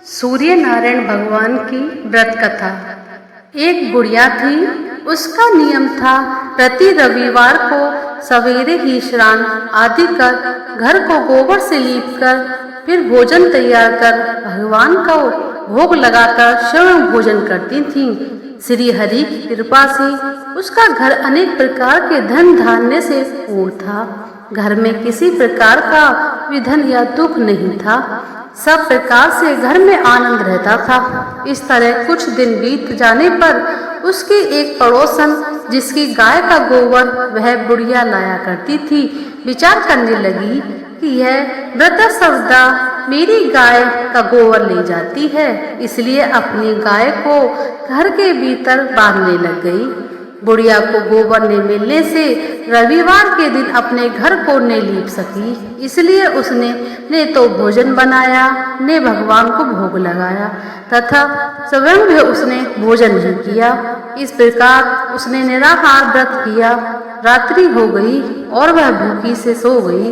सूर्य नारायण भगवान की व्रत कथा। एक बुढ़िया थी। उसका नियम था प्रति रविवार को सवेरे ही स्नान आदि कर घर को गोबर से लीपकर फिर भोजन तैयार कर भगवान को भोग लगाकर स्वयं भोजन करती थी। श्री हरि की कृपा से उसका घर अनेक प्रकार के धन धान्य से पूर्ण था। घर में किसी प्रकार का विघ्न या दुख नहीं था। सब प्रकार से घर में आनंद रहता था। इस तरह कुछ दिन बीत जाने पर उसकी एक पड़ोसन, जिसकी गाय का गोबर वह बुढ़िया लाया करती थी, विचार करने लगी कि यह वृद्धा सर्वदा मेरी गाय का गोबर ले जाती है, इसलिए अपनी गाय को घर के भीतर बांधने लग गई। बुढ़िया को गोबर न मिलने से रविवार के दिन अपने घर को न लीप सकी, इसलिए उसने न तो भोजन बनाया न भगवान को भोग लगाया तथा स्वयं भी उसने भोजन नहीं किया। इस प्रकार उसने निराहार व्रत किया। रात्रि हो गई और वह भूखी से सो गई।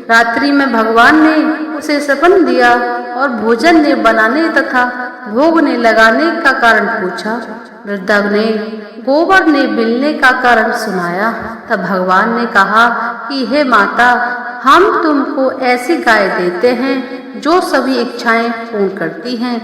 रात्रि में भगवान ने उसे सपन दिया और भोजन ने बनाने तथा भोग ने लगाने का कारण पूछा। वृद्धा ने गोबर ने मिलने का कारण सुनाया। तब भगवान ने कहा कि हे माता, हम तुमको ऐसी गाय देते हैं जो सभी इच्छाएं पूर्ण करती हैं,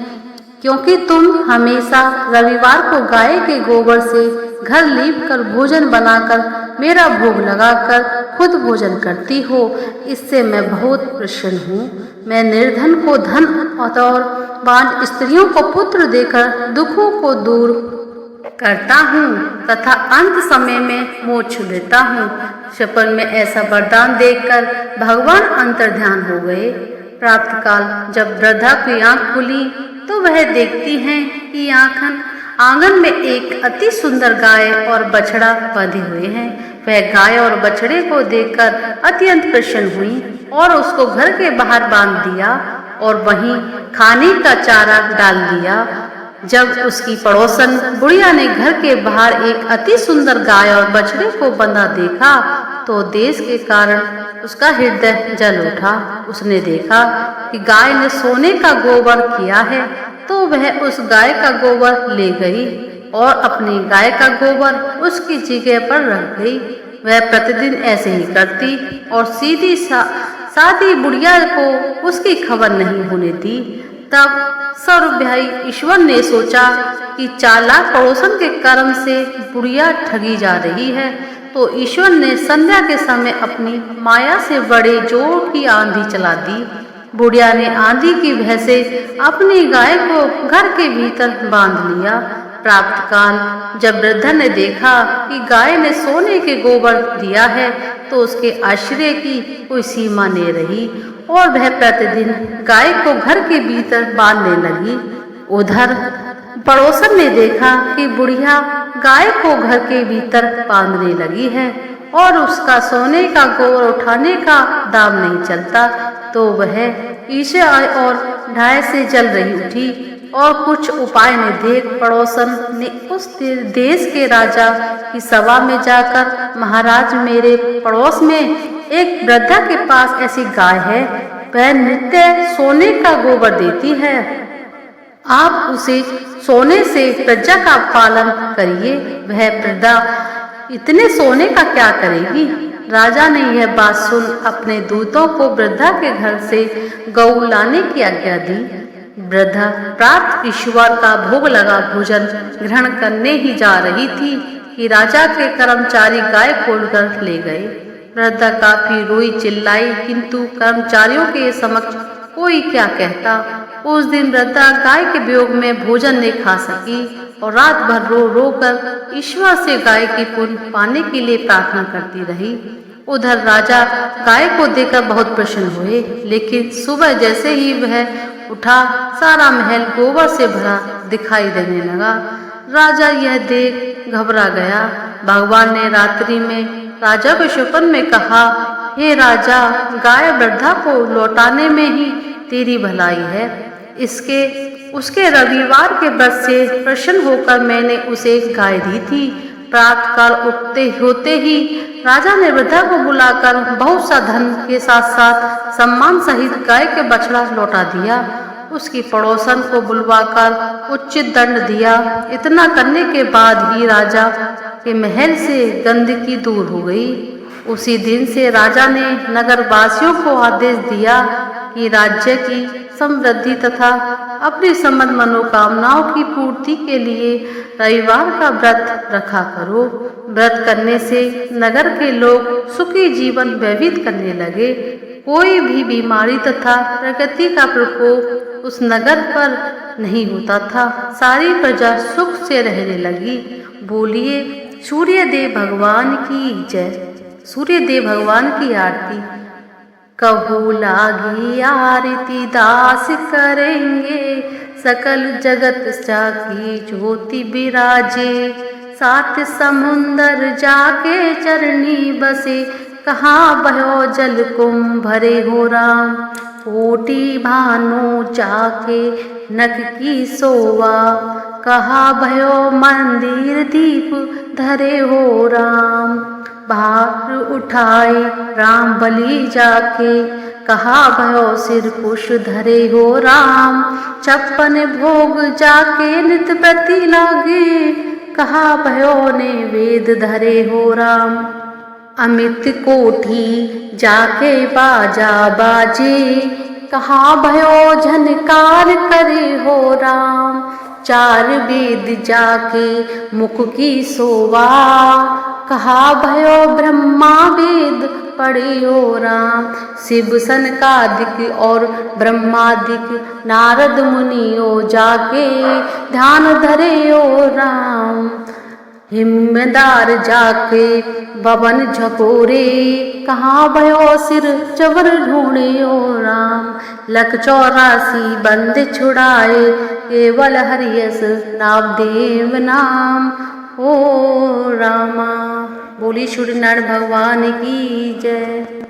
क्योंकि तुम हमेशा रविवार को गाय के गोबर से घर लीप कर भोजन बनाकर मेरा भोग लगाकर खुद भोजन करती हो। इससे मैं बहुत प्रसन्न हूँ। मैं निर्धन को धन और बांझ स्त्रियों को पुत्र देकर दुखों को दूर करता हूँ तथा अंत समय में मोक्ष देता हूँ। सपन में ऐसा वरदान देखकर भगवान अंतर्ध्यान हो गए। प्रातः काल जब वृद्धा की आंख खुली तो वह देखती हैं कि आंगन में एक अति सुंदर गाय और बछड़ा बंधे हुए हैं। वह गाय और बछड़े को देखकर अत्यंत प्रसन्न हुई और उसको घर के बाहर बांध दिया और वहीं खाने का चारा डाल दिया। जब उसकी पड़ोसन बुढ़िया ने घर के बाहर एक अति सुंदर गाय और बछड़े को बंधा देखा तो देश के कारण उसका हृदय जल उठा। उसने देखा कि गाय ने सोने का गोबर किया है तो वह उस गाय का गोबर ले गई और अपनी गाय का गोबर उसकी जगह पर रख गई। वह प्रतिदिन ऐसे ही करती और सीधी सादी बुढ़िया को उसकी खबर नहीं होने दी। तब सर्वव्यापी ईश्वर ने सोचा कि चालाक पड़ोसन के कर्म से बुढ़िया ठगी जा रही है, तो ईश्वर ने संध्या के समय अपनी माया से बड़े जोर की आंधी चला दी। बुढ़िया ने आंधी की भय से अपनी गाय को घर के भीतर बांध लिया। प्रातः काल जब वृद्धा ने देखा कि गाय ने सोने के गोबर दिया है तो उसके आश्चर्य की कोई सीमा नहीं रही और वह प्रतिदिन गाय को घर के भीतर बांधने लगी। उधर पड़ोसन ने देखा कि बुढ़िया गाय को घर के भीतर बांधने लगी है और उसका सोने का गोबर उठाने का दाम नहीं चलता, तो वह ईर्ष्या और ढाई से जल रही उठी और कुछ उपाय न देख पड़ोसन ने उस देश के राजा की सभा में जाकर, महाराज, मेरे पड़ोस में एक वृद्धा के पास ऐसी गाय है, वह नित्य सोने का गोबर देती है, आप उसे सोने से प्रजा का पालन करिए। वह वृद्धा इतने सोने का क्या करेगी? राजा ने यह बात सुन अपने दूतों को वृद्धा के घर से गऊ लाने की आज्ञा दी। वृद्धा प्रातः ईश्वर का भोग लगा भोजन ग्रहण करने ही जा रही थी कि राजा के कर्मचारी गाय खोलकर ले गए। वृद्धा काफी रोई चिल्लाई, किंतु कर्मचारियों के समक्ष कोई क्या कहता। उस दिन वृद्धा गाय के वियोग में भोजन नहीं खा सकी और रात भर रो रो कर ईश्वर से गाय की पुण्य पाने के लिए प्रार्थना करती रही। उधर राजा गाय को देखकर बहुत प्रसन्न हुए, लेकिन सुबह जैसे ही वह उठा सारा महल गोबर से भरा दिखाई देने लगा। राजा यह देख घबरा गया। भगवान ने रात्रि में राजा को स्वप्न में कहा, हे राजा, गाय वृद्धा को लौटाने में ही तेरी भलाई है। उसके रविवार के व्रत से प्रसन्न होकर मैंने उसे गाय दी थी। प्रातः काल उठते होते ही राजा ने वृद्धा को बुलाकर बहुत सा धन के साथ साथ सम्मान सहित गाय के बछड़ा लौटा दिया। उसकी पड़ोसन को बुलवाकर उचित दंड दिया। इतना करने के बाद ही राजा के महल से गंदगी दूर हो गई। उसी दिन से राजा ने नगरवासियों को आदेश दिया कि राज्य की समृद्धि तथा अपनी समस्त मनोकामनाओं की पूर्ति के लिए रविवार का व्रत रखा करो। व्रत करने से नगर के लोग सुखी जीवन व्यतीत करने लगे। कोई भी बीमारी तथा प्रकृति का प्रकोप उस नगर पर नहीं होता था। सारी प्रजा सुख से रहने लगी। बोलिए सूर्यदेव भगवान की जय। सूर्यदेव भगवान की आरती। कहू लागी आरती दास करेंगे, सकल जगत साकी ज्योति विराजे। सात समुंदर जाके चरनी बसे, कहाँ भयो जल कुंभ भरे हो राम। कोटि भानु जाके नख की सोवा, कहाँ भयो मंदिर दीप धरे हो राम। भार उठाए राम बलि जाके, कहाँ भयो सिर कुश धरे हो राम। 56 भोग जाके नित प्रति लागे, कहाँ भयो ने वेद धरे हो राम। अमित कोठी जाके बाजा बाजे, कहाँ भयो झनकार करे हो राम। 4 वेद जाके मुख की सोवा, कहाँ भयो ब्रह्मा वेद पढ़े हो राम। शिव सनकादिक और ब्रह्मादिक नारद मुनियो जाके ध्यान धरे हो राम। हिम्मदार जाके बवन झकोरे, कहाँ भयो सिर चवर ढूंढे हो राम। लख 84 बंद छुड़ाए, केवल हरियस नामदेव नाम ओ रामा। बोली सूर्यनारायण भगवान की जय।